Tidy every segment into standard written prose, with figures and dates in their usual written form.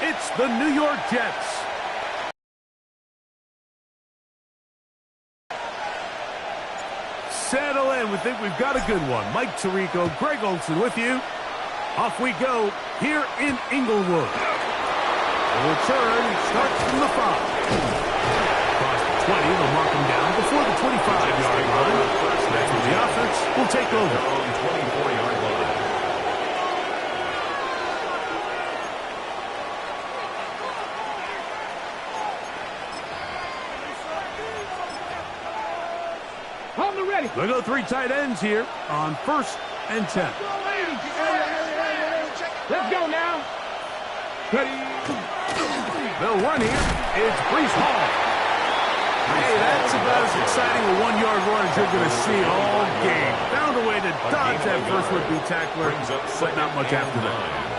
It's the New York Jets. Settle in. We think we've got a good one. Mike Tirico, Greg Olsen with you. Off we go here in Inglewood. The return starts from the 5. Across the 20, they'll mark him down before the 25-yard line. That's where the offense will take over. On the 24-yard line. On the ready. They go 3 tight ends here on 1st and 10. Let's go now. Ready. They'll run here. It's Breece Hall. Hey, that's about as exciting a 1-yard run as you're going to see all game. Found a way to dodge that first would-be tackler, but not much after that.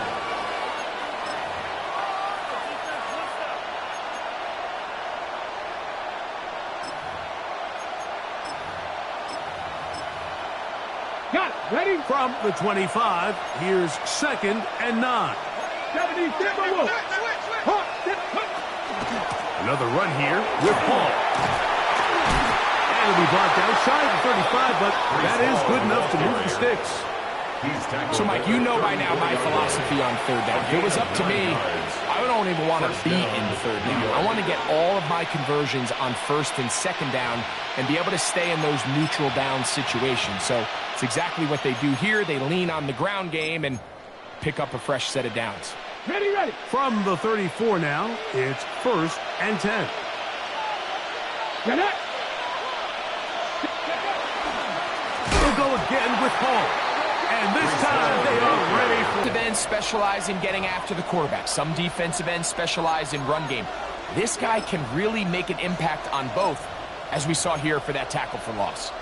Got it. Ready? From the 25, here's 2nd and 9. 70, Timberwolves. Another run here with Hall. And it'll be brought down shy of the 35, but that is good enough to move the sticks. So, Mike, you know by now my philosophy on 3rd down. If it was up to me, I don't even want to be in 3rd down. I want to get all of my conversions on 1st and 2nd down and be able to stay in those neutral down situations. So it's exactly what they do here. They lean on the ground game and pick up a fresh set of downs. Ready, ready. From the 34 now, it's 1st and 10. Get it. They'll go again with Hall. And this time they are ready for... Defensive ends specialize in getting after the quarterback. Some defensive ends specialize in run game. This guy can really make an impact on both, as we saw here for that tackle for loss.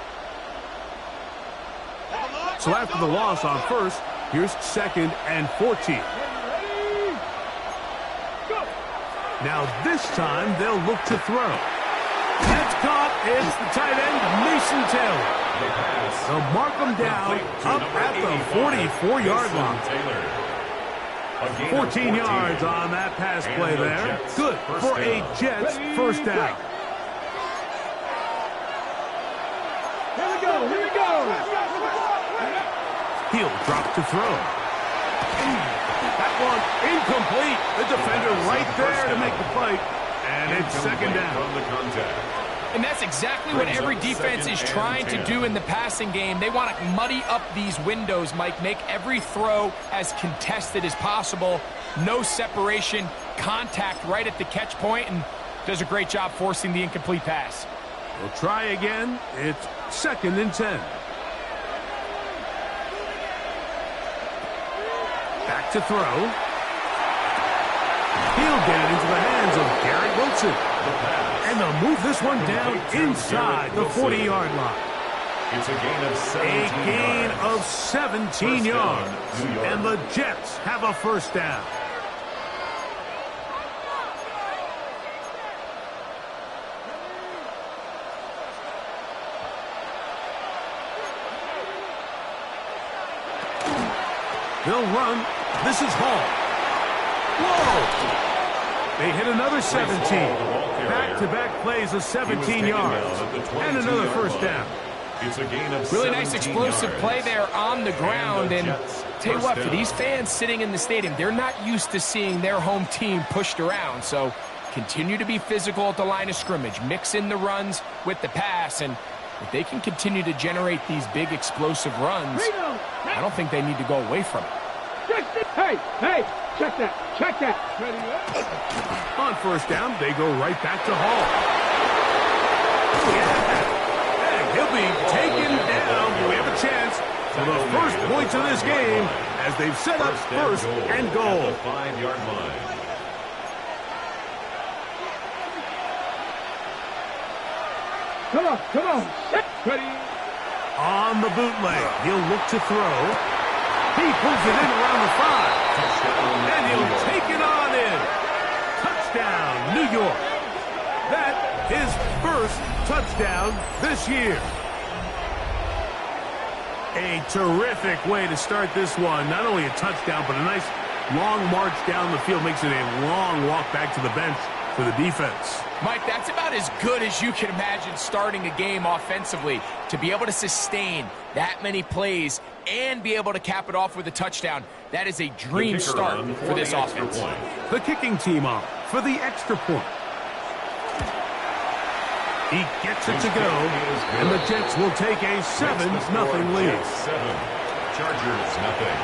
So after the loss on 1st, here's 2nd and 14. Now this time they'll look to throw. That's caught. It's the tight end, Mason Taylor. They'll mark him down up at the 44-yard line. 14 yards on that pass play there. Good for a Jets first down. Here we go. Here we go. He'll drop to throw. That one incomplete. The defender right there to make the play. And it's 2nd down. And that's exactly what every defense is trying to do in the passing game. They want to muddy up these windows, Mike. Make every throw as contested as possible. No separation, contact right at the catch point, and does a great job forcing the incomplete pass. We'll try again. It's 2nd and 10. Back to throw. He'll get it into the hands of Garrett Wilson. And they'll move this one down inside the 40-yard line. It's a gain of 17 yards. And the Jets have a first down. They'll run. This is Hall. Whoa! They hit another 17. Back-to-back plays of 17 yards. And another first down. Really nice explosive play there on the ground. And tell you what, for these fans sitting in the stadium, they're not used to seeing their home team pushed around. So continue to be physical at the line of scrimmage. Mix in the runs with the pass. And if they can continue to generate these big explosive runs, I don't think they need to go away from it. Hey, check that. Ready? On first down, they go right back to Hall. Yeah. And he'll be taken down. We have a chance for the first points of this game as they've set up 1st and goal. 5-yard line. Come on. Ready? On the bootleg, he'll look to throw. He pulls it in around the 5. And he'll take it on in. Touchdown, New York. That is first touchdown this year. A terrific way to start this one. Not only a touchdown, but a nice long march down the field makes it a long walk back to the bench for the defense. Mike, that's about as good as you can imagine starting a game offensively. To be able to sustain that many plays and be able to cap it off with a touchdown, that is a dream start for this offense. The kicking team on for the extra point. He gets it to go, and the Jets will take a 7-0 lead. 7. Chargers, nothing.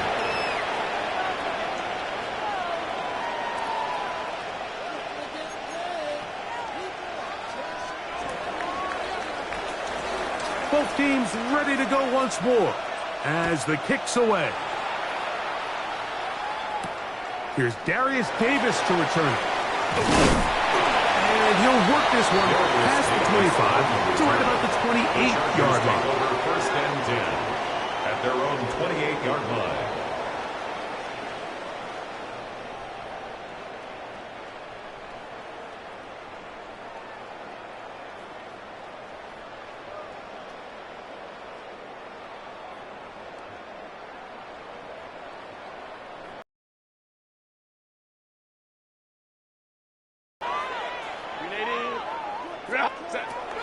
Both teams ready to go once more as the kick's away. Here's Darius Davis to return. And he'll work this one past the 25 to right about the 28-yard line. Over 1st and 10 at their own 28-yard line.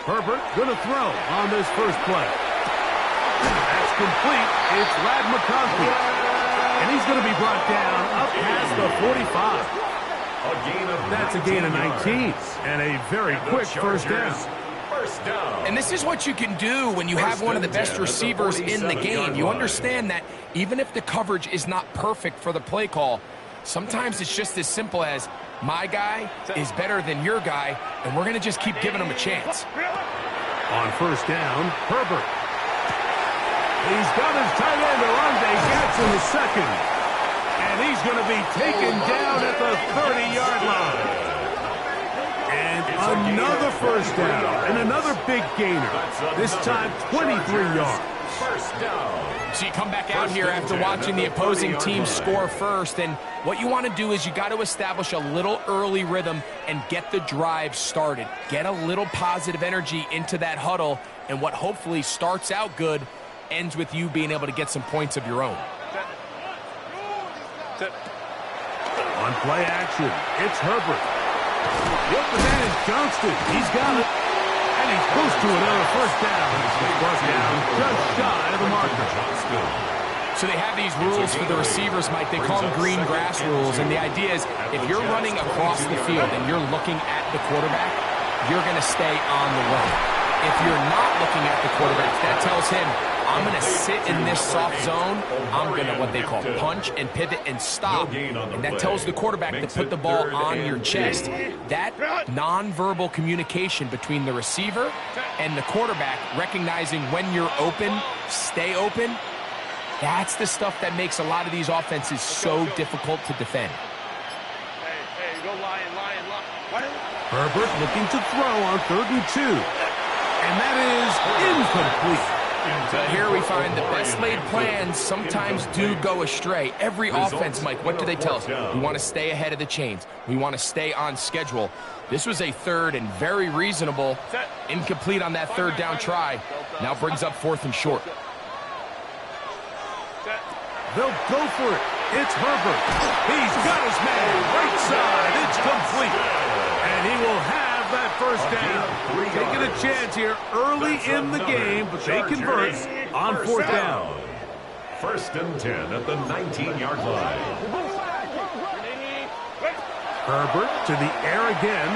Herbert going to throw on this first play. That's complete. It's Ladd McConkey. And he's going to be brought down up past the 45. That's a gain of 19. And a very quick first down. And this is what you can do when you have one of the best receivers in the game. You understand that even if the coverage is not perfect for the play call, sometimes it's just as simple as my guy is better than your guy, and we're going to just keep giving him a chance. On first down, Herbert. He's got his tight end, Oronde Gadsden, the second. And he's going to be taken down at the 30-yard line. And another first down, and another big gainer. This time, 23 yards. First down. So you come back out here after watching the opposing team score first, and what you want to do is you got to establish a little early rhythm and get the drive started. Get a little positive energy into that huddle, and what hopefully starts out good ends with you being able to get some points of your own. On play action, it's Herbert. Yep, the man is Johnston. He's got it. And he's close to another first down. He's brought down just shy of the marker. So they have these rules for the receivers, Mike. They call them green grass rules. And the idea is if you're running across the field and you're looking at the quarterback, you're going to stay on the run. If you're not looking at the quarterback, that tells him, I'm going to sit in this soft zone. I'm going to what they call punch and pivot and stop. And that tells the quarterback to put the ball on your chest. That nonverbal communication between the receiver and the quarterback, recognizing when you're open, stay open, that's the stuff that makes a lot of these offenses so difficult to defend. Herbert looking to throw on 3rd and 2. And that is incomplete. But here we find the best laid plans sometimes do go astray. Every offense, Mike, what do they tell us? We want to stay ahead of the chains. We want to stay on schedule. This was a third and very reasonable. Incomplete on that third down try. Now brings up 4th and short. They'll go for it. It's Herbert. He's got his man right side. It's complete. And he will have that first down. Taking a chance here early in the game, but they convert on 4th down. 1st and 10 at the 19-yard line. Herbert to the air again.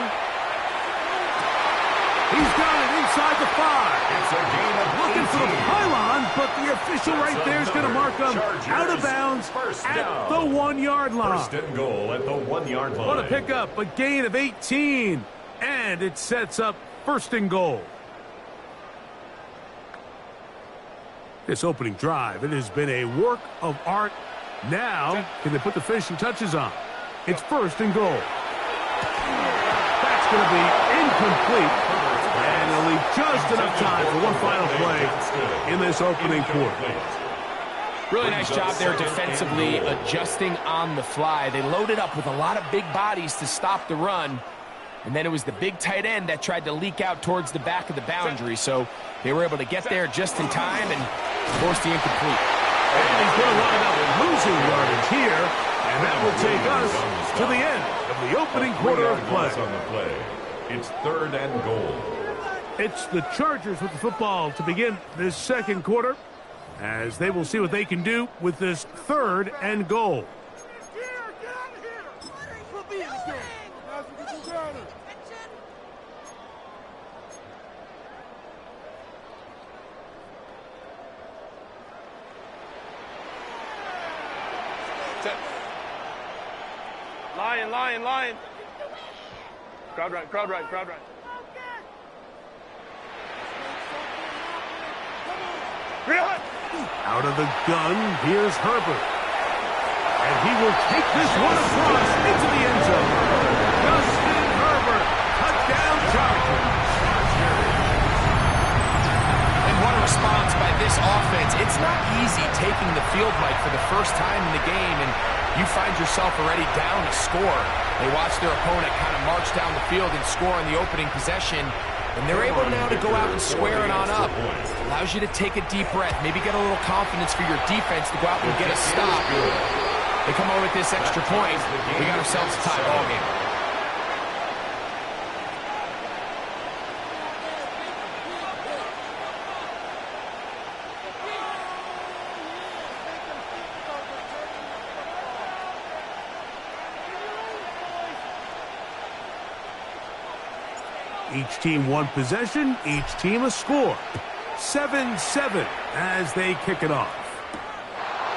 He's got it inside the 5. It's a gain of Looking for the pylon, but the official right there is going to mark him out of bounds at the 1-yard line. 1st and goal at the 1-yard line. What a pickup, a gain of 18. And it sets up 1st and goal. This opening drive, it has been a work of art. Now, can they put the finishing touches on? It's 1st and goal. That's going to be incomplete. And they'll leave just enough time for one final play in this opening quarter. Really nice job there defensively, adjusting on the fly. They loaded up with a lot of big bodies to stop the run. And then it was the big tight end that tried to leak out towards the back of the boundary. So they were able to get there just in time and force the incomplete. And he's going to wind up losing yardage here And that will take us to the end of the opening quarter of play. On the play. It's 3rd and goal. It's the Chargers with the football to begin this second quarter, as they will see what they can do with this 3rd and goal. Lion. Crowd right. Out of the gun, here's Herbert. And he will take this one across into the end zone. Justin Herbert, touchdown Chargers. And what a response by this offense. It's not easy taking the field, Mike, for the first time in the game, and you find yourself already down a score. They watch their opponent kind of march down the field and score on the opening possession, and they're able now to go out and square it on up. Allows you to take a deep breath, maybe get a little confidence for your defense to go out and get a stop. They come over with this extra point. We got ourselves a tie ball game. Each team one possession, each team a score. 7-7 as they kick it off.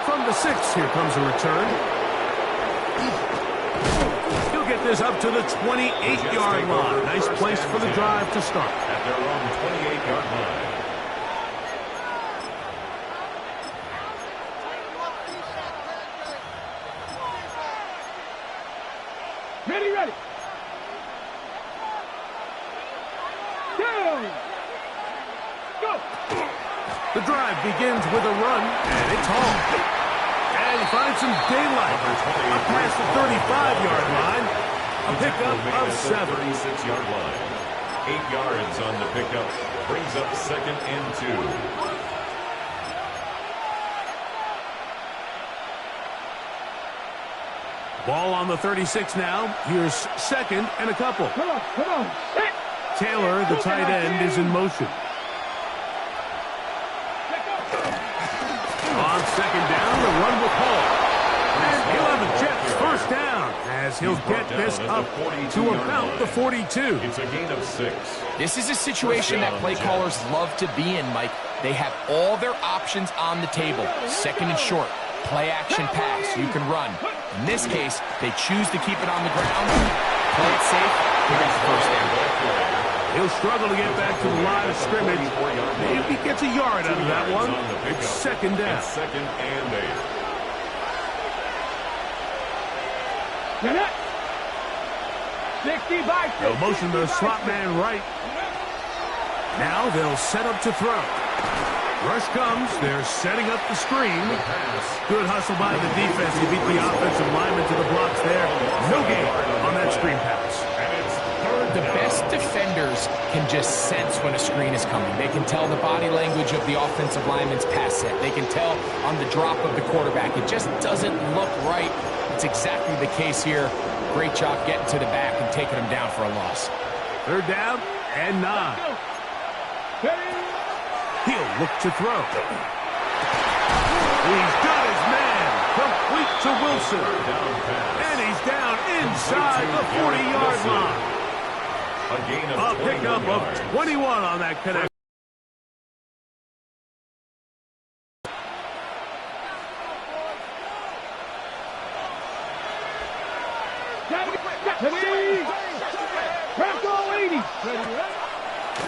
From the 6, here comes a return. He'll get this up to the 28-yard line. Nice place for the drive to start. At their own 28-yard line. Ready. Go. The drive begins with a run, and it's home. And he finds some daylight up past the 35-yard line. A pickup of 7. 36-yard line. 8 yards on the pickup. Brings up 2nd and 2. Ball on the 36 now. Here's 2nd and a couple. Come on. Hit. Taylor, the tight end, is in motion. On 2nd down, the run with Hall. And he'll have the Jets first down as he'll get this up to about the 42. It's a gain of 6. This is a situation that play callers love to be in, Mike. They have all their options on the table. 2nd and short, play action pass, you can run. In this case, they choose to keep it on the ground, play it safe, pick up the first down. He'll struggle to get back to the line of scrimmage. Maybe he gets a yard out of that one. It's 2nd down. 2nd and 8. Get it. 65. They'll motion the slot man right. Now they'll set up to throw. Rush comes. They're setting up the screen. Good hustle by the defense. He beat the offensive lineman to the blocks there. No gain on that screen pass. The best defenders can just sense when a screen is coming. They can tell the body language of the offensive lineman's pass set. They can tell on the drop of the quarterback. It just doesn't look right. It's exactly the case here. Great job getting to the back and taking him down for a loss. 3rd down and 9. He'll look to throw. He's got his man. Complete to Wilson. And he's down inside the 40-yard line. A gain of A pickup of 21 on that connection.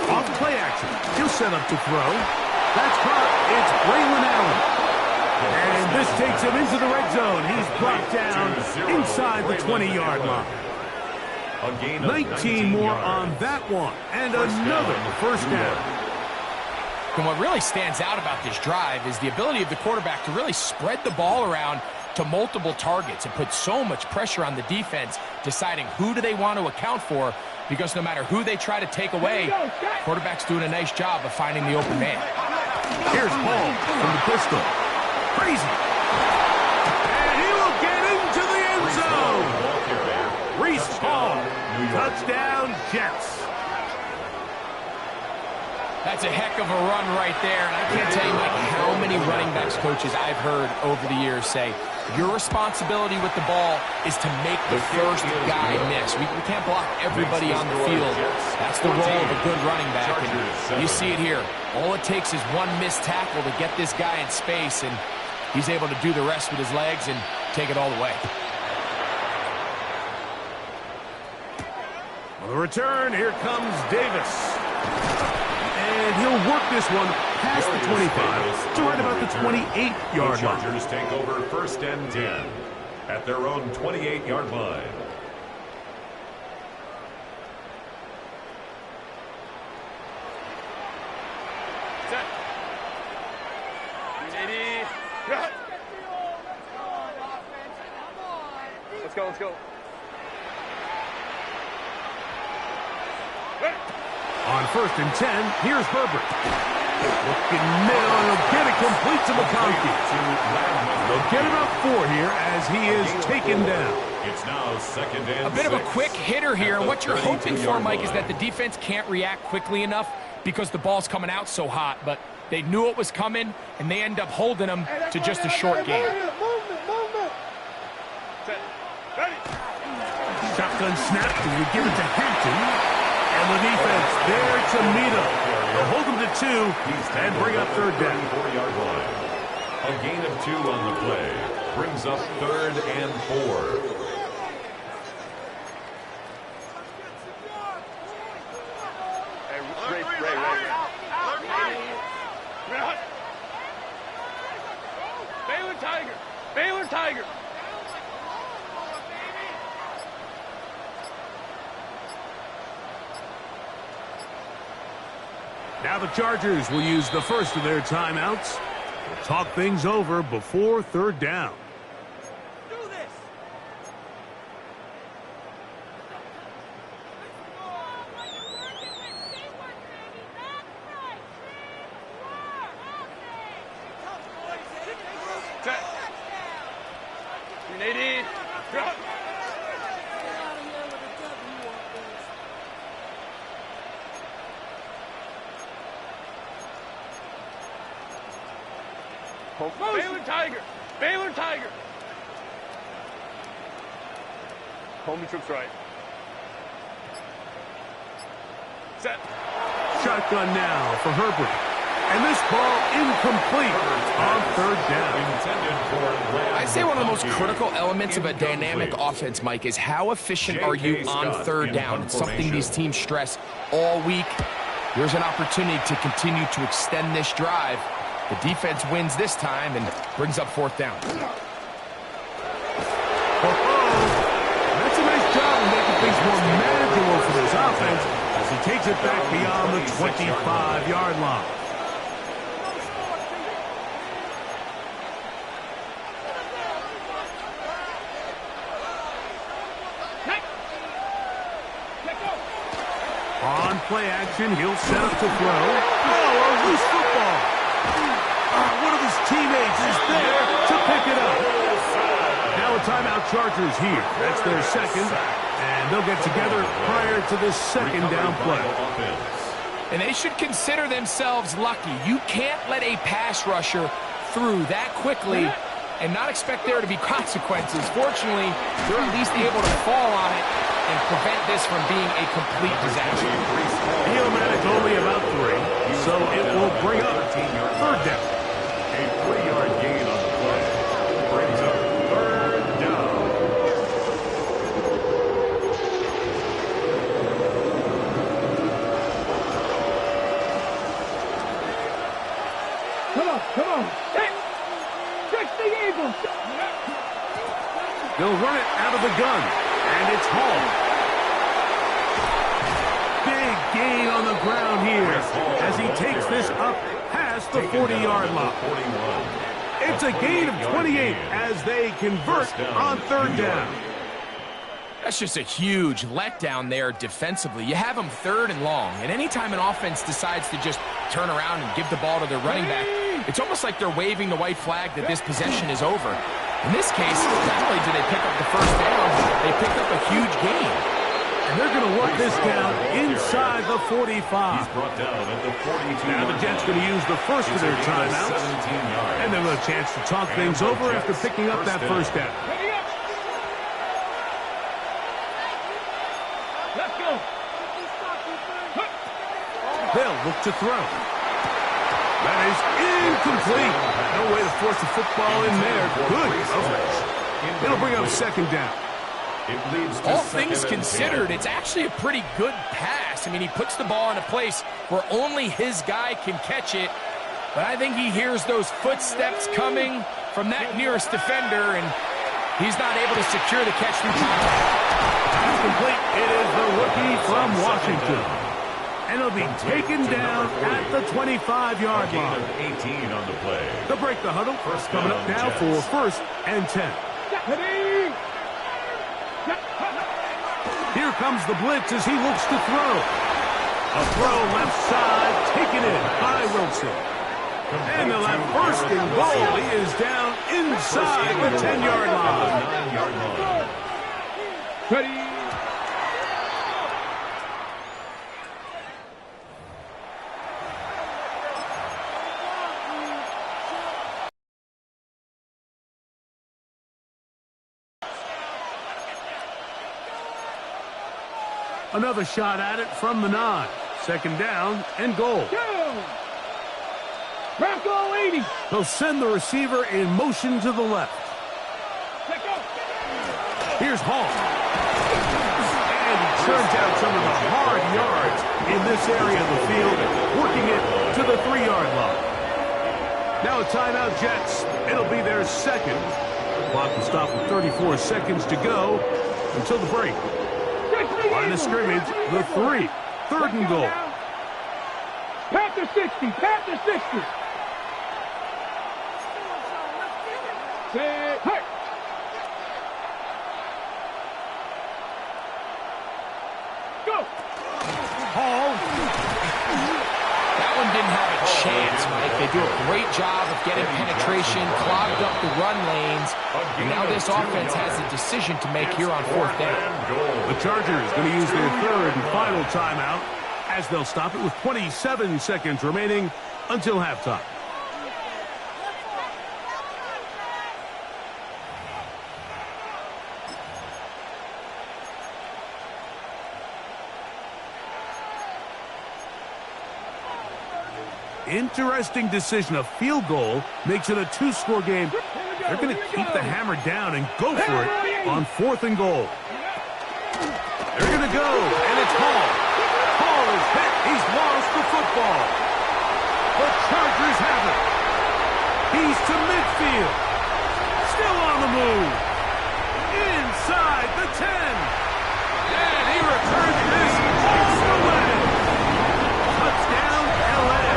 Off the play action. He'll set up to throw. That's caught. It's Braylon Allen. And this takes him into the red zone. He's brought down inside the 20-yard line. 19 more on that one. And another first down. And what really stands out about this drive is the ability of the quarterback to really spread the ball around to multiple targets and put so much pressure on the defense, deciding who do they want to account for, because no matter who they try to take away, quarterback's doing a nice job of finding the open man. Here's Paul from the pistol. Crazy. And he will get into the Breece Hall. New York. Touchdown, Jets. That's a heck of a run right there. And I can't tell you, Mike, how many running backs coaches I've heard over the years say, your responsibility with the ball is to make the first guy miss. We can't block everybody on the field. That's the role of a good running back. And you see it here. All it takes is one missed tackle to get this guy in space, and he's able to do the rest with his legs and take it all the way. On the return, here comes Davis. And he'll work this one past the 25 to right about the 28-yard line. Chargers take over 1st and 10 at their own 28-yard line. Set. 380. Cut. Let's go, let's go. Ready. On 1st and 10, here's Herbert. Looking middle, and he'll get it complete to McConkey. They'll get about 4 here as he is taken down. It's now 2nd and A bit of a 6 quick hitter here, and what you're hoping for, 32-yard Mike, is line. that the defense can't react quickly enough because the ball's coming out so hot, but they knew it was coming, and they end up holding them to just a short game. Set. Ready. Shotgun snap, and we give it to Hampton. And the defense there to meet him. They'll hold him to 2 and bring up 3rd down. 34-yard line. A gain of 2 on the play brings up 3rd and 4. Hey, Ray. Ray. Baylor Tiger. Now the Chargers will use the first of their timeouts to talk things over before 3rd down. Set. 380. Cut. Baylor Tiger. Homie trips right. Set. Shotgun now for Herbert. And this ball incomplete on 3rd down. I'd say one of the most critical elements of a dynamic offense, Mike, is how efficient are you on 3rd down? It's something these teams stress all week. Here's an opportunity to continue to extend this drive. The defense wins this time and brings up 4th down. That's a nice job of making things more manageable for this offense as he takes it back beyond the 25-yard line. On play action, he'll set up to throw. Oh, a loose football. One of his teammates is there to pick it up. Now a timeout Chargers here. That's their 2nd, and they'll get together prior to the 2nd down play. And they should consider themselves lucky. You can't let a pass rusher through that quickly and not expect there to be consequences. Fortunately, they're at least able to fall on it and prevent this from being a complete disaster. He'll manage only about 3, so it will bring up 3rd down. A 3-yard gain on the play brings up 3rd down. Come on. Hey, check the Eagles. They'll run it out of the gun, and it's Hall. Big gain on the ground here as he takes this up past the 40-yard line. 41. It's a gain of 28 as they convert on 3rd down. That's just a huge letdown there defensively. You have them 3rd and long, and anytime an offense decides to just turn around and give the ball to their running back, it's almost like they're waving the white flag that this possession is over. In this case, not only did they pick up the 1st down, they picked up a huge gain. to work this down inside the 45. He's brought down at the 42. Now the Jets going to use the first of their timeouts. 17 yards. And they'll have a chance to talk things over after picking up that first down. Ready up. Let's go. They'll look to throw. That is incomplete. No way to force the football in there. Good coverage. It'll bring up second down. It leads to All second things and considered, 10. it's actually a pretty good pass. I mean, he puts the ball in a place where only his guy can catch it. But I think he hears those footsteps coming from that nearest defender, and he's not able to secure the catch through contact. Pass complete. It is the rookie from Washington. And he'll be taken down at the 25-yard Gain line. of 18 on the play. They'll break the huddle. First Coming down, up now Jets. for first and 10. Ready. Here comes the blitz as he looks to throw. A throw left side, taken in by Wilson. And they'll have first and goal. He is down inside the 10-yard line. 9-yard line. Ready. Another shot at it from the 9. Second down and goal. Go. Bronco 80. They'll send the receiver in motion to the left. Let's go. Here's Hall. And he turns out some of the hard yards in this area of the field, working it to the 3-yard line. Now a timeout, Jets. It'll be their second. Clock will stop with 34 seconds to go until the break. Line of scrimmage, the 3. Third and goal. Panther 60. Panther 60. Say, hey. Go. Hall. That one didn't have a chance, Mike. They do a great job of getting penetration, clogged up the run lanes, and now this offense has a decision to make here on fourth down. The Chargers going to use their third and final timeout as they'll stop it with 27 seconds remaining until halftime. Interesting decision. A field goal makes it a 2-score game. They're going to keep the hammer down and go for it on fourth and goal. They're going to go, and it's Hall. Hall is hit. He's lost the football. The Chargers have it. He's to midfield. Still on the move. Inside the 10. And he returns this all the way. Touchdown, L.A.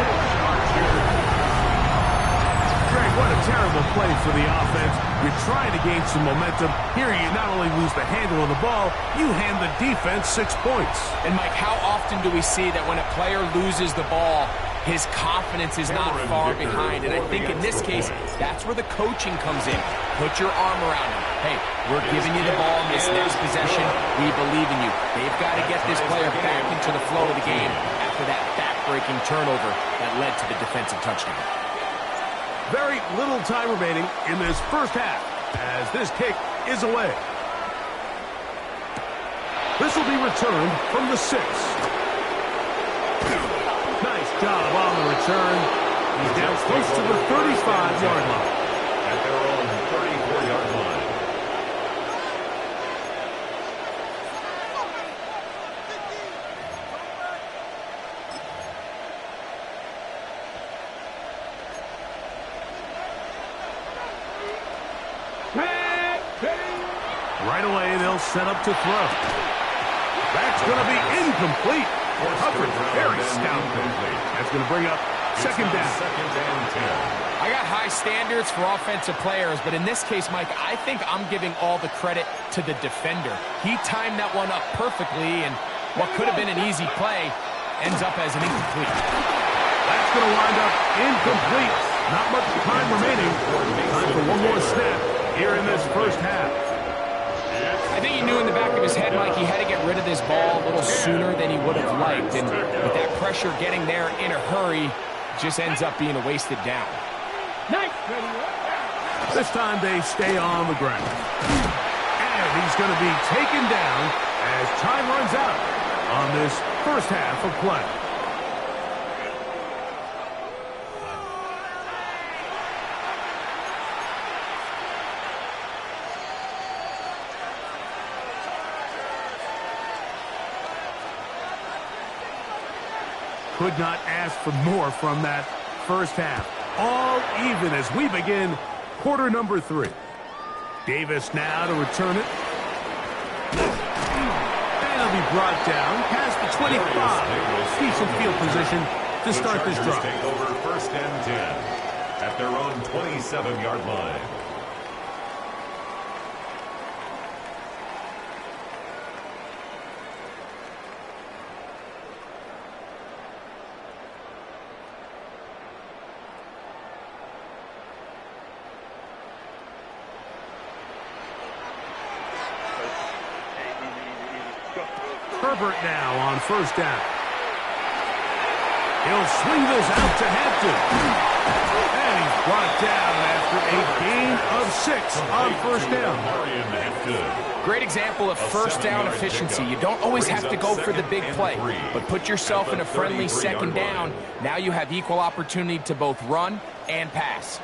Greg, what a terrible play for the offense. You're trying to gain some momentum. Here you not only lose the handle of the ball, you hand the defense 6 points. And, Mike, how often do we see that when a player loses the ball, his confidence is not far behind? And I think in this case, that's where the coaching comes in. Put your arm around him. Hey, we're giving you the ball in this next possession. We believe in you. They've got to get this player back into the flow of the game after that back-breaking turnover that led to the defensive touchdown. Very little time remaining in this first half as this kick is away. This will be returned from the 6. Nice job on the return. He's down close to the 35-yard line. At their own 34-yard line. Right away, they'll set up to throw. That's going to be incomplete. Coverage very stout. That's going to bring up second down. Second and 10. I got high standards for offensive players, but in this case, Mike, I think I'm giving all the credit to the defender. He timed that one up perfectly, and what could have been an easy play ends up as an incomplete. That's going to wind up incomplete. Not much time remaining. Time for one more snap here in this first half. I think he knew in the back of his head, Mike, he had to get rid of this ball a little sooner than he would have liked. And with that pressure getting there in a hurry, just ends up being a wasted down. Nice. This time they stay on the ground. And he's going to be taken down as time runs out on this first half of play. Could not ask for more from that first half. All even as we begin quarter number 3. Davis now to return it. And he'll be brought down past the 25. Decent field position to start this drive. Take over first and 10 at their own 27-yard line. Herbert now on first down. He'll swing this out to Hampton. And he's brought down after a gain of 6 on first down. Great example of first down efficiency. You don't always have to go for the big play, but put yourself in a friendly second down. Now you have equal opportunity to both run and pass.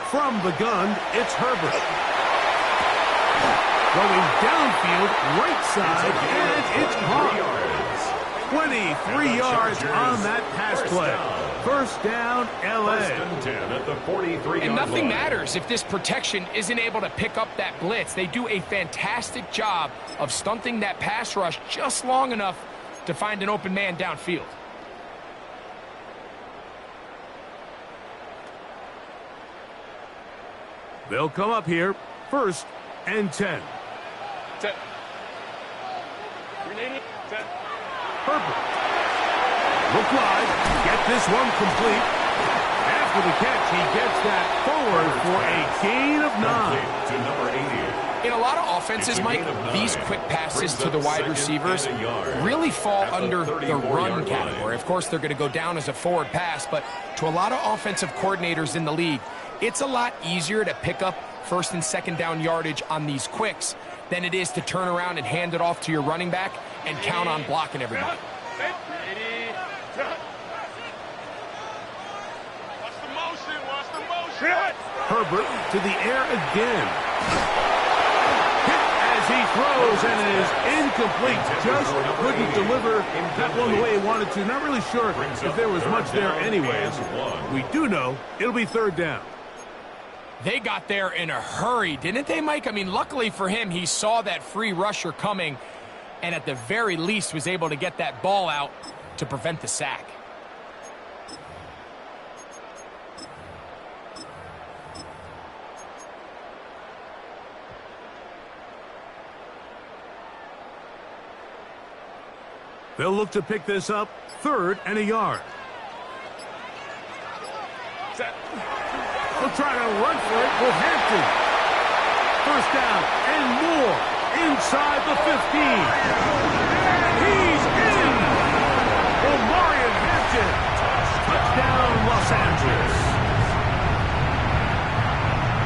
From the gun, it's Herbert. Going downfield, right side, and it's caught. 23 yards on that pass play. First down, L.A. And nothing matters if this protection isn't able to pick up that blitz. They do a fantastic job of stunting that pass rush just long enough to find an open man downfield. They'll come up here, first and 10. Set. Remaining. Set. Herbert. Look wide. Get this one complete. After the catch, he gets that forward for a gain of 9. To number 80. In a lot of offenses, Mike, these quick passes to the wide receivers really fall under the run category. Of course, they're going to go down as a forward pass, but to a lot of offensive coordinators in the league, it's a lot easier to pick up first and second down yardage on these quicks than it is to turn around and hand it off to your running back and count on blocking everybody. Herbert to the air again. Hit as he throws, and it is incomplete. Just couldn't deliver that one the way he wanted to. Not really sure if there was much there anyways. We do know it'll be third down. They got there in a hurry, didn't they, Mike? I mean, luckily for him, he saw that free rusher coming and at the very least was able to get that ball out to prevent the sack. They'll look to pick this up, third and a yard. Set. They'll try to run for it with Hampton. First down and more inside the 15. And he's in. Omarion Hampton. Touchdown, Los Angeles.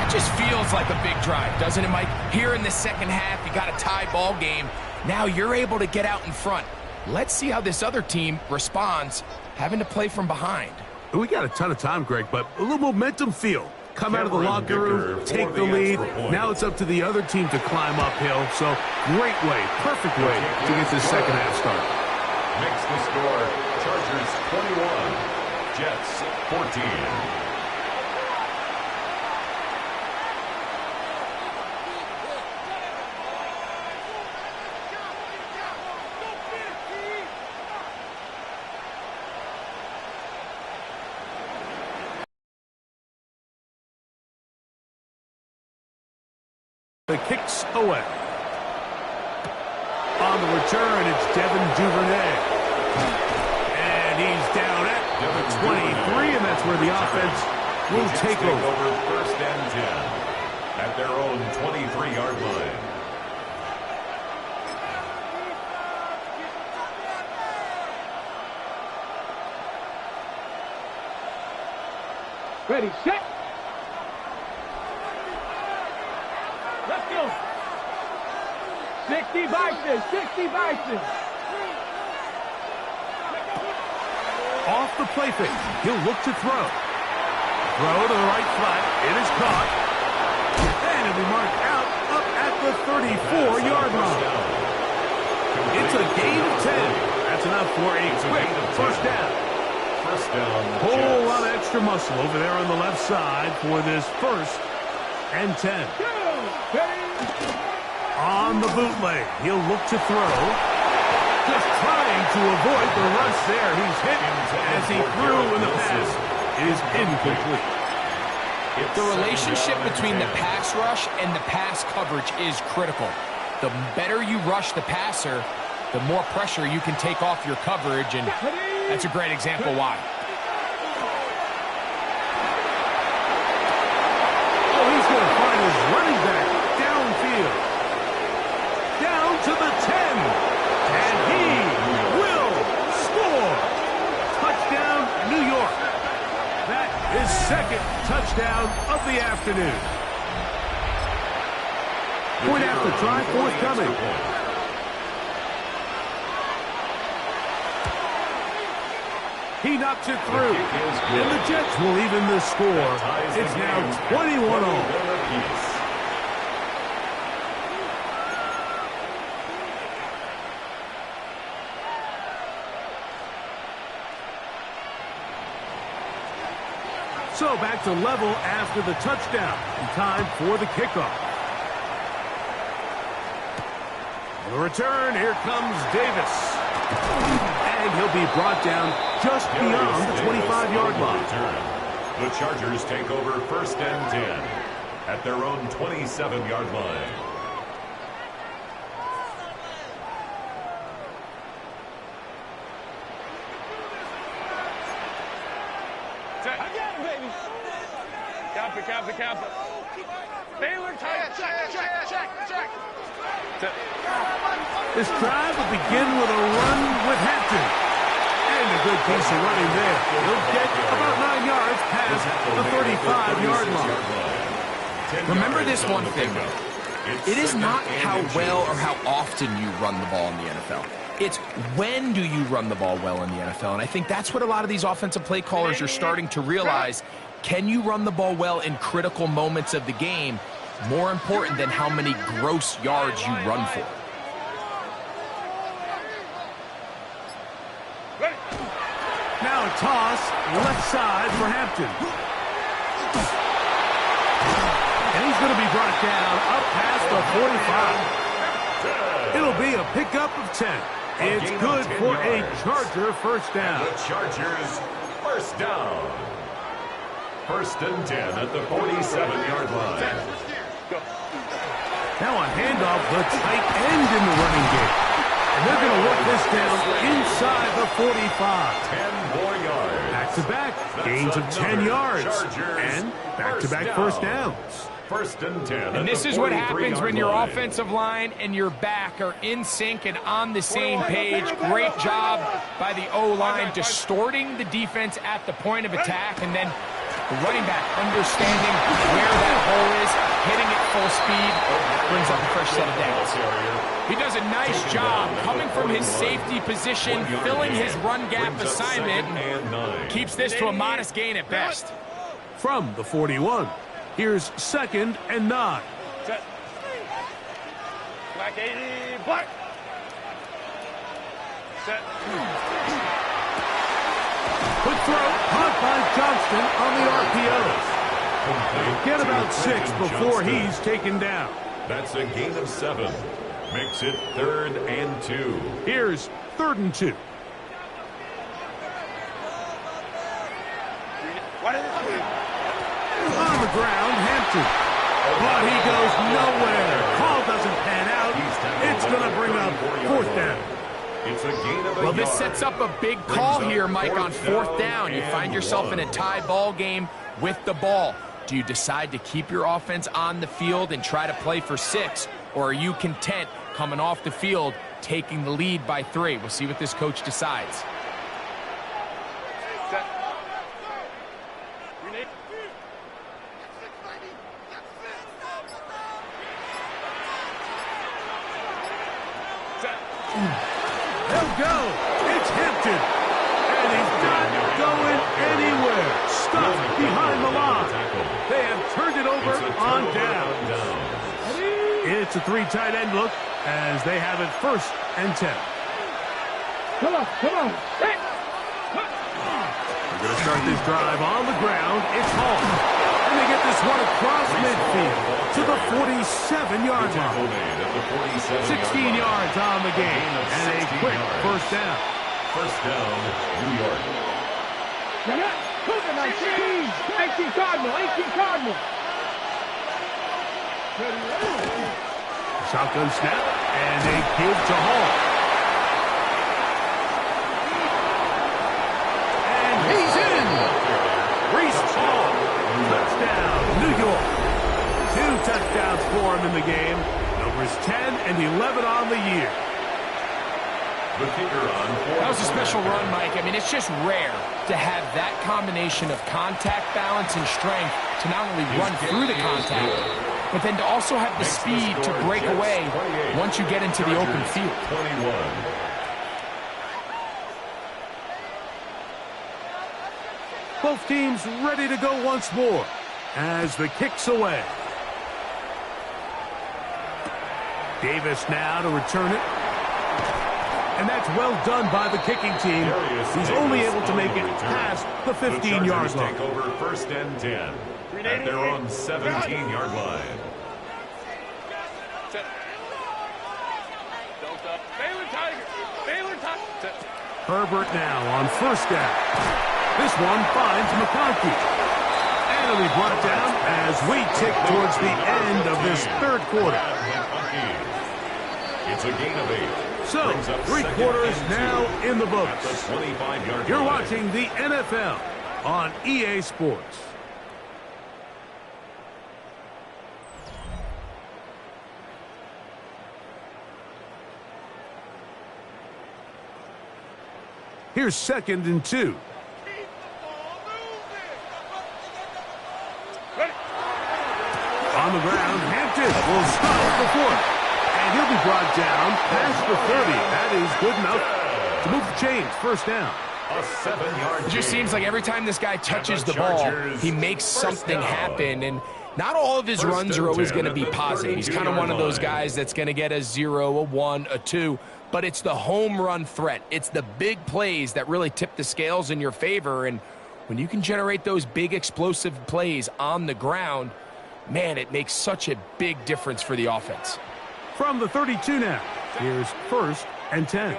It just feels like a big drive, doesn't it, Mike? Here in the second half, you got a tie ball game. Now you're able to get out in front. Let's see how this other team responds, having to play from behind. We got a ton of time, Greg, but a little momentum feel. Come out of the locker room, take the lead. Now it's up to the other team to climb uphill. So great way, perfect way to get this second half started. Makes the score Chargers 21, Jets 14. The kicks away. On the return, it's Devin Duvernay. And he's down at the 23, and that's where the offense will take over. First and 10 at their own 23-yard line. Ready, set. Let's go. 60 Bison, 60 Bison. Off the play fake. He'll look to throw. Throw to the right flat. It is caught. And it'll be marked out up at the 34-yard line. It's a gain of 10. That's enough for a quick first down. First down. Whole lot of extra muscle over there on the left side for this 1st and 10. On the bootleg, he'll look to throw. Just trying to avoid the rush there. He's hit as he threw, and the pass is incomplete. The relationship between the pass rush and the pass coverage is critical. The better you rush the passer, the more pressure you can take off your coverage, and that's a great example why. Oh, he's going to find his running back downfield. Down to the 10. And he will score. Touchdown, New York. That is 2nd touchdown of the afternoon. Point after try, forthcoming. He knocks it through. And the Jets will even the score. It's now 21-all. So back to level after the touchdown. And time for the kickoff. The return, here comes Davis. And he'll be brought down just beyond the 25-yard line. The Chargers take over 1st and 10 at their own 27-yard line. Again, baby. Cap it. Baylor tight. Check. This drive will begin with a run with Hampton. And a good piece of running there. He'll get about 9 yards past the 35-yard line. Remember this one thing, though. It is not how well or how often you run the ball in the NFL. It's when do you run the ball well in the NFL. And I think that's what a lot of these offensive play callers are starting to realize. Can you run the ball well in critical moments of the game? More important than how many gross yards you run for. Now a toss, left side for Hampton. And he's going to be brought down up past the 45. It'll be a pickup of 10. It's good for a Charger first down. The Chargers first down. 1st and 10 at the 47-yard line. Now a handoff, the tight end in the running game. And they're going to work this down inside the 45. 10 more yards. Back-to-back gains of 10 yards. And back-to-back first downs. 1st and 10. And this is what happens when your offensive line and your back are in sync and on the same page. Great job by the O-line distorting the defense at the point of attack, and then the running back understanding where that hole is, hitting it full speed, brings up a fresh set of downs. He does a nice job coming from his safety position, filling his run gap assignment, and keeps this to a modest gain at best. From the 41, here's 2nd and 9. Set. Black 80, black. Set. Quick throw, caught by Johnston on the RPO. Get about 6 before he's taken down. That's a gain of 7. Makes it 3rd and 2. Here's 3rd and 2. On the ground, Hampton. But he goes nowhere. Call doesn't pan out. It's going to bring up 4th down. It's a gain of a Well, this yard. sets up a big call here, Mike, on 4th down. You find yourself in a tie ball game with the ball. Do you decide to keep your offense on the field and try to play for 6? Or are you content coming off the field, taking the lead by 3? We'll see what this coach decides. Set. They'll go. It's Hampton. And he's not going anywhere. Stuck behind the line. They have turned it over on downs. It's a three tight end look as they have it 1st and 10. Come on, come on. Hey. They're going to start this drive on the ground. It's Hall. And they get this one across midfield to the 47-yard line. 16 yards on the game. And a quick 1st down. 1st down, New York. 18 Cardinal, 18 Cardinal. Shotgun snap. And they give to Hall. He's in. Breece Hall. Touchdown, New York. 2 touchdowns for him in the game. Numbers 10 and 11 on the year. The kicker on That was a special run, Mike. I mean, it's just rare to have that combination of contact balance and strength to not only run through the contact, but then to also have the speed to break away once you get into the open field. 21. Both teams ready to go once more as the kick's away. Davis now to return it. And that's well done by the kicking team. He's only able to make it past the 15-yard line. Take over 1st and 10 at their own 17-yard line. Baylor Tiger. Baylor Tiger. Herbert now on 1st down. This one finds McConkey. And it'll be brought down as we tick towards the end of this 3rd quarter. It's a gain of 8. So, 3 quarters now in the books. The 25-yard You're line. watching the NFL on EA Sports. Here's 2nd and 2. On the ground, Hampton will stop the 4th. And he'll be brought down past the 30. That is good enough to move the chains. 1st down. A 7-yard It just seems like every time this guy touches the ball, he makes something happen. And not all of his runs are always going to be positive. He's kind of one of those guys that's going to get a 0, a 1, a 2. But it's the home run threat. It's the big plays that really tip the scales in your favor. And when you can generate those big explosive plays on the ground, man, it makes such a big difference for the offense. From the 32 now, here's 1st and 10.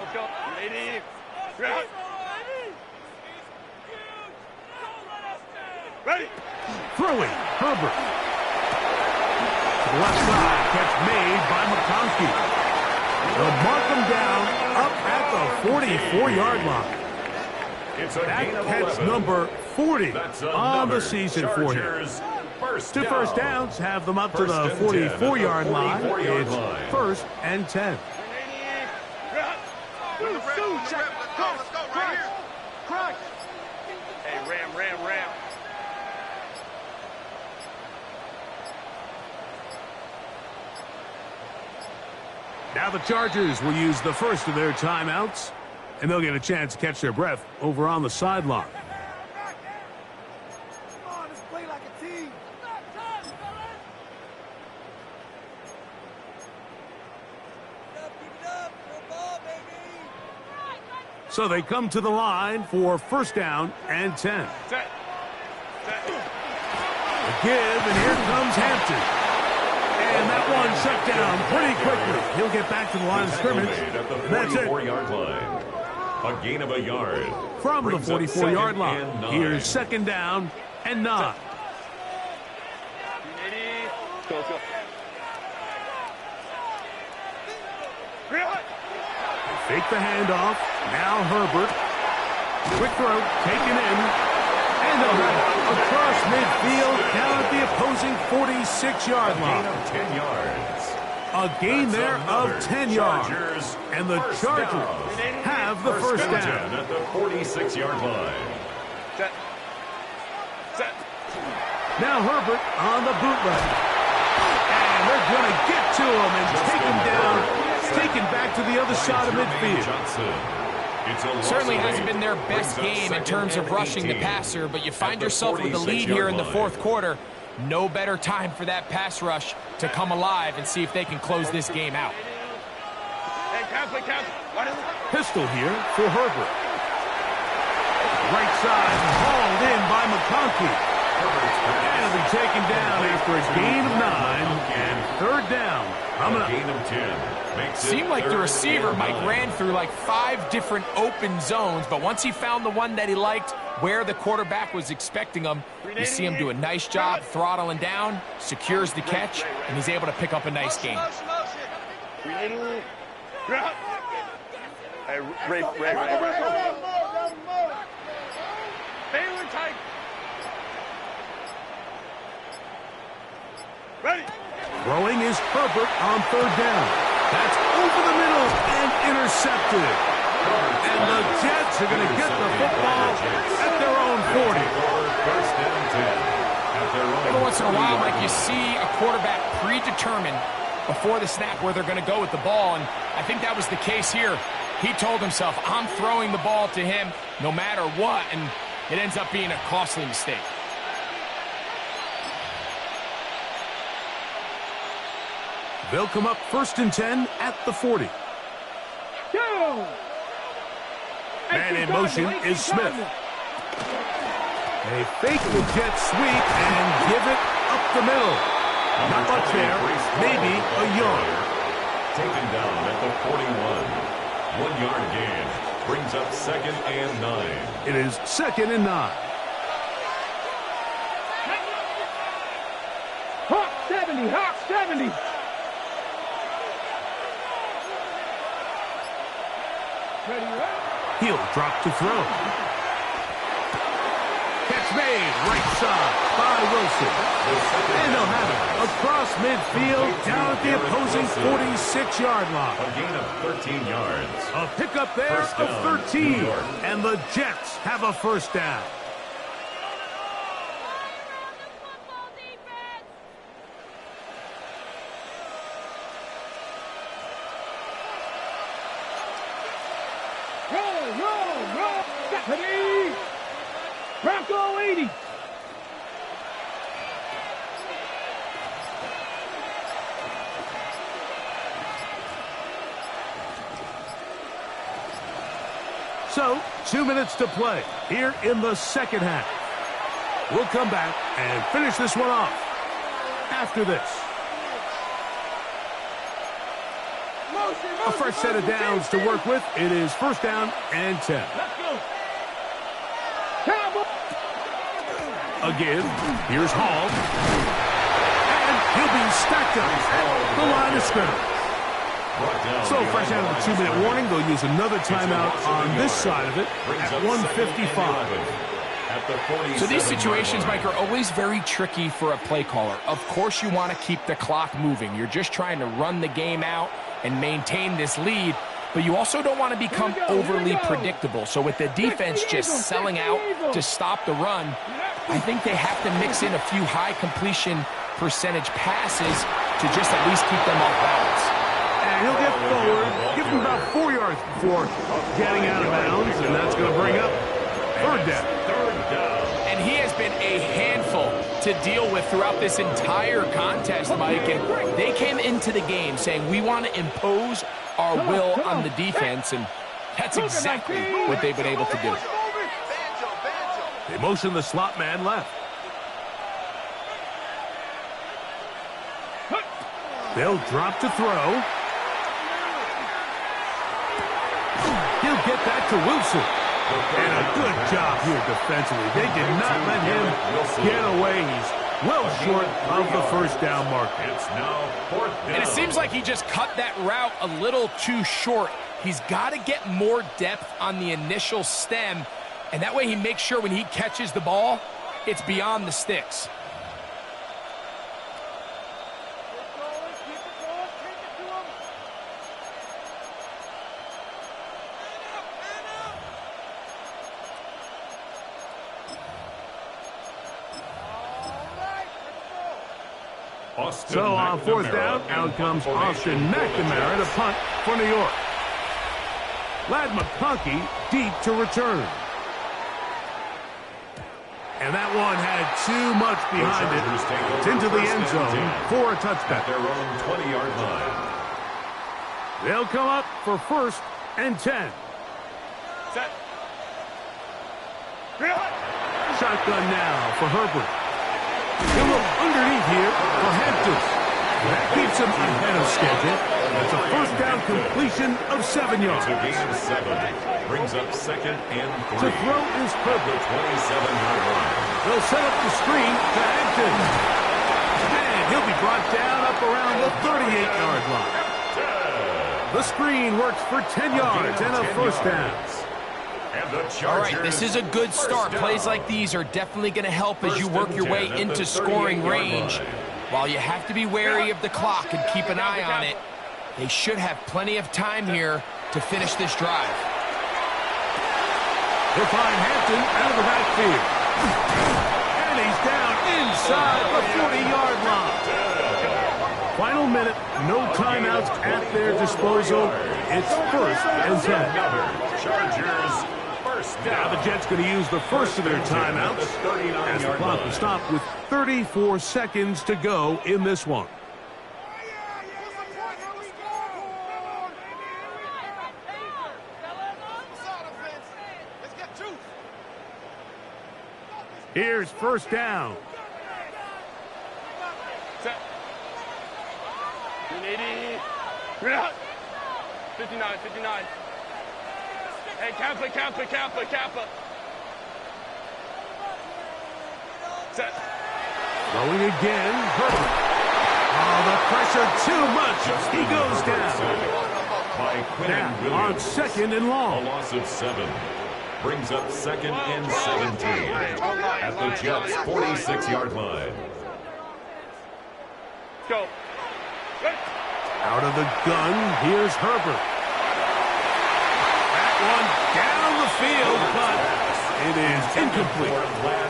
Ready. Throwing, Herbert. To the left side, catch made by McConkey. They'll mark him down up at the 44-yard line. It's a That gain of catch 11. number 40 That's on the another season for him. Chargers first 2 down. first downs have them up to 1st the and 10 at the 44-yard line. 44-yard It's line. 1st and 10. Hey, Ram. Now the Chargers will use the first of their timeouts, and they'll get a chance to catch their breath over on the sideline. So they come to the line for 1st down and 10. Set. A give, and here comes Hampton. And that one shut down pretty quickly. He'll get back to the line of scrimmage. At the And that's it. 44-yard line. A gain of a yard. From the Brings up 44-yard 2nd line. and 9. Here's 2nd down and 9. Go. Fake the handoff. Now Herbert. Quick throw, taken in. And across midfield, down at the opposing 46-yard line. Gain of 10 yards. A gain That's there another of 10 yards. Chargers And the first Chargers down. have the 1st and 10 down. at the 46-yard line. Set. Now Herbert on the bootleg. And they're going to get to him and take him down. Taken back to the other side of midfield. Certainly hasn't been their best game in terms of rushing the passer, but you find yourself with the lead here in the fourth quarter. No better time for that pass rush to come alive and see if they can close this game out. Hey, Catholic. Pistol here for Herbert. Right side, hauled in by McConkey. And he'll be taken down after a gain of 9 and third down. A gain of 10. Seemed like the receiver, Mike, ran through like 5 different open zones, but once he found the one that he liked, where the quarterback was expecting him, you see him do a nice job throttling down, secures the catch, and he's able to pick up a nice gain. Hey, Ray. Baylor Tiger. Ready. Throwing is Herbert on third down. That's over the middle and intercepted. And the Jets are going to get the football at their own 40. First and 10. Every once in a while, Mike, you see a quarterback predetermined before the snap where they're going to go with the ball, and I think that was the case here. He told himself, I'm throwing the ball to him no matter what, and it ends up being a costly mistake. They'll come up first and 10 at the 40. Go! Man in motion is Smith. They fake the jet sweep and give it up the middle. Not much there, maybe a yard. Taken down at the 41. 1 yard gain. Brings up second and 9. It is second and 9. Hawk 70, Hawk 70. Ready, right? He'll drop to throw. Catch made, right side by Wilson. And they'll have it across midfield down at the opposing 46-yard line. A gain of 13 yards. A pickup there First of down, 13. New York. And the Jets have a first down. Roll. Stephanie. Bronco 80. So, 2 minutes to play here in the second half. We'll come back and finish this one off after this. A fresh set of downs to work with. It is first down and 10. Let's go. Cowboy. Again, here's Hall. And he'll be stacked up at the line of scrimmage. So fresh out of the 2-minute warning, they'll use another timeout on this side of it at 1:55. So these situations, Mike, are always very tricky for a play caller. Of course you want to keep the clock moving. You're just trying to run the game out and maintain this lead, but you also don't want to become overly predictable. So with the defense just selling out to stop the run, I think they have to mix in a few high completion percentage passes to just at least keep them off balance. And he'll get forward, give him about 4 yards before getting out of bounds, and that's going to bring up third down. And he has been a handful to deal with throughout this entire contest, Mike. And they came into the game saying, we want to impose our will on the defense, and that's exactly what they've been able to do. They motion the slot man left. They'll drop to throw. He'll get that to Wilson. And a good job here defensively. They did not let him get away. He's well short of the first down marker. It's now fourth down. And it seems like he just cut that route a little too short. He's got to get more depth on the initial stem, and that way he makes sure when he catches the ball, it's beyond the sticks. So on fourth down, out comes Austin McNamara to punt for New York. Ladd McConkey deep to return. And that one had too much behind it. It's into the end zone for a touchback. At their own 20-yard line. They'll come up for 1st and 10. Set. Shotgun now for Herbert. He'll look underneath here for Hampton. That keeps him ahead of schedule. That's a first down completion of 7 yards. To gain 7. Brings up 2nd and 3. To throw is The Herbert. 27-yard line. They'll set up the screen to Hampton. And he'll be brought down up around the 38-yard line. The screen works for 10 yards and a first down. And the Chargers. All right, this is a good start. Plays like these are definitely going to help as you work your way into scoring range. While you have to be wary of the clock and keep an eye on it, they should have plenty of time here to finish this drive. They'll find Hampton out of the backfield. And he's down inside the 40-yard line. Final minute, no timeouts at their disposal. It's 1st and 10. Chargers first down. Now the Jets going to use the first of their timeouts as the clock will stop with 34 seconds to go in this one. Here's 1st down. Set. 180. 59, 59. Hey, Kappa. Set. Throwing again, Herbert. Oh, the pressure too much. He goes down. By Quinn Now on Williams. 2nd and A long. loss of 7. Brings up 2nd and 17. At the Jets' 46-yard line. Go. Ready. Out of the gun, here's Herbert. That one down the field, but it is incomplete.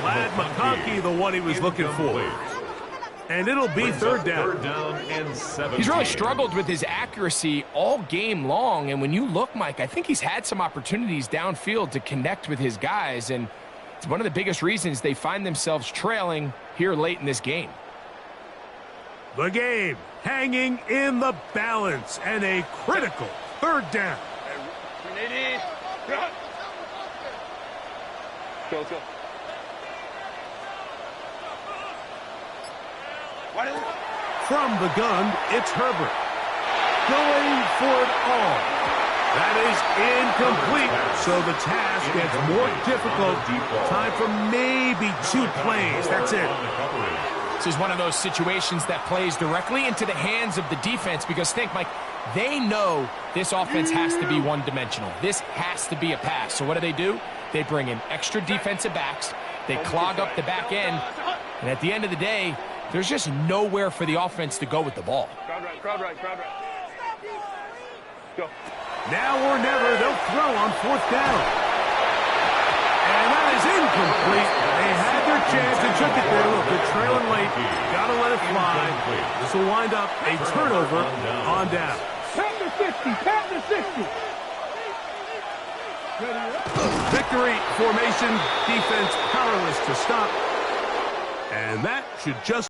Ladd McConkey, the one he was looking for. And it'll be Brings 3rd up down. 3rd down and 17. He's really struggled with his accuracy all game long, and when you look, Mike, I think he's had some opportunities downfield to connect with his guys, and it's one of the biggest reasons they find themselves trailing here late in this game. The game hanging in the balance and a critical 3rd down. 180. Go, let's go. What is it? From the gun, it's Herbert. Going for it all. That is incomplete, so the task gets more difficult. Time for maybe 2 plays. That's it. This is one of those situations that plays directly into the hands of the defense because think, Mike, they know this offense has to be one-dimensional. This has to be a pass. So what do? They bring in extra defensive backs. They clog up the back end. And at the end of the day, there's just nowhere for the offense to go with the ball. Crowd right. Go. Now or never, they'll throw on 4th down. And that is incomplete. They had their chance and took it there. Look, they're trailing late. Got to let it fly. This will wind up a turnover on down. Pound the 60. Pound the 60. Victory formation, defense powerless to stop. And that should just